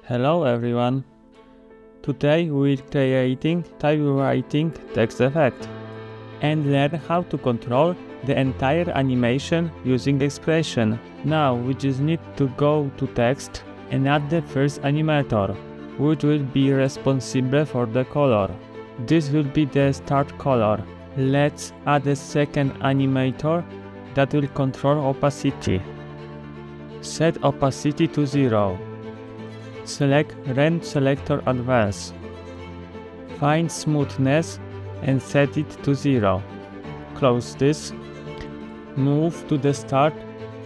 Hello everyone! Today we're creating typewriting text effect and learn how to control the entire animation using expression. Now we just need to go to text and add the first animator, which will be responsible for the color. This will be the start color. Let's add a second animator that will control opacity. Set opacity to 0. Select Rend Selector Advance. Find Smoothness and set it to 0. Close this. Move to the start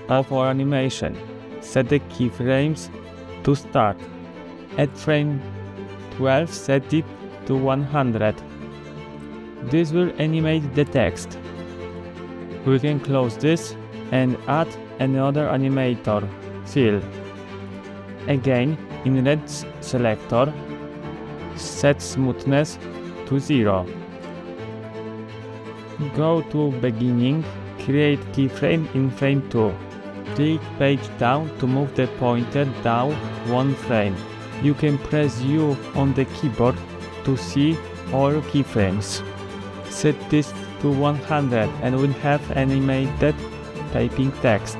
of our animation. Set the keyframes to start. At frame 12, set it to 100. This will animate the text. We can close this and add another animator, Fill. Again, in Rend Selector, set Smoothness to 0. Go to Beginning, create keyframe in frame 2. Click Page Down to move the pointer down one frame. You can press U on the keyboard to see all keyframes. Set this to 100 and we'll have animated typing text.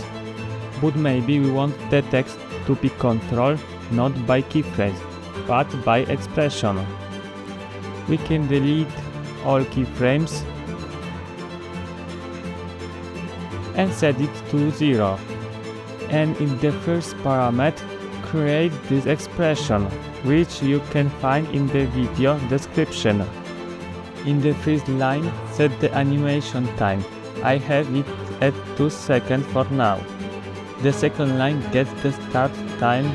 But maybe we want the text to be controlled not by keyframes, but by expression. We can delete all keyframes and set it to 0. And in the first parameter, create this expression, which you can find in the video description. In the first line, set the animation time. I have it at 2 seconds for now. The second line gets the start time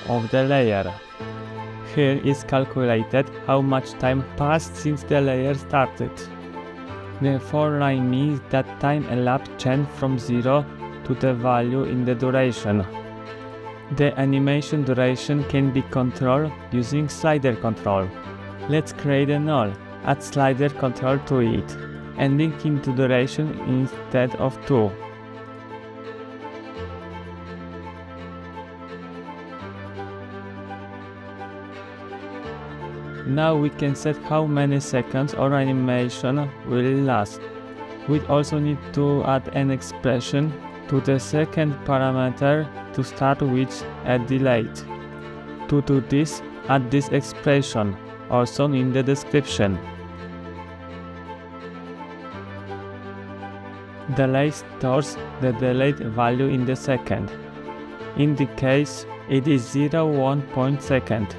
of the layer. Here is calculated how much time passed since the layer started. The fourth line means that time elapsed changed from 0 to the value in the duration. The animation duration can be controlled using slider control. Let's create a null, add slider control to it, and link into duration instead of 2. Now we can set how many seconds our animation will last. We also need to add an expression to the second parameter to start with a delay. To do this, add this expression, also in the description. Delay stores the delayed value in the second. In the case, it is 0.1 second.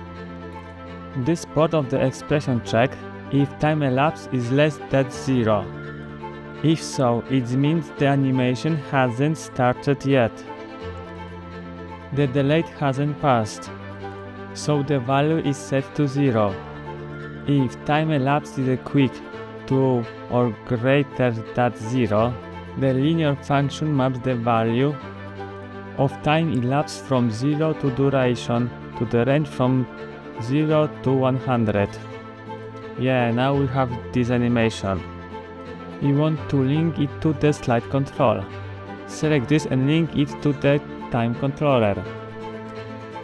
This part of the expression check if time elapsed is less than 0. If so, it means the animation hasn't started yet. The delay hasn't passed, so the value is set to 0. If time elapsed is equal to or greater than 0, the linear function maps the value of time elapsed from 0 to duration to the range from 0 to 100. Yeah, now we have this animation. We want to link it to the slide control. Select this and link it to the time controller.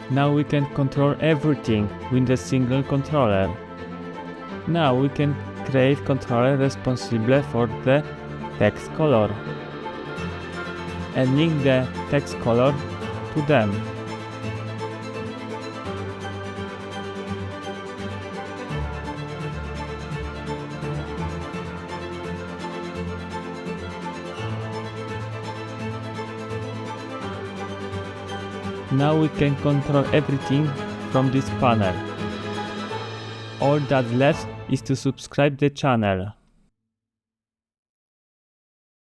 Now we can control everything with a single controller. Now we can create controller responsible for the text color and link the text color to them. Now we can control everything from this panel. All that's left is to subscribe the channel.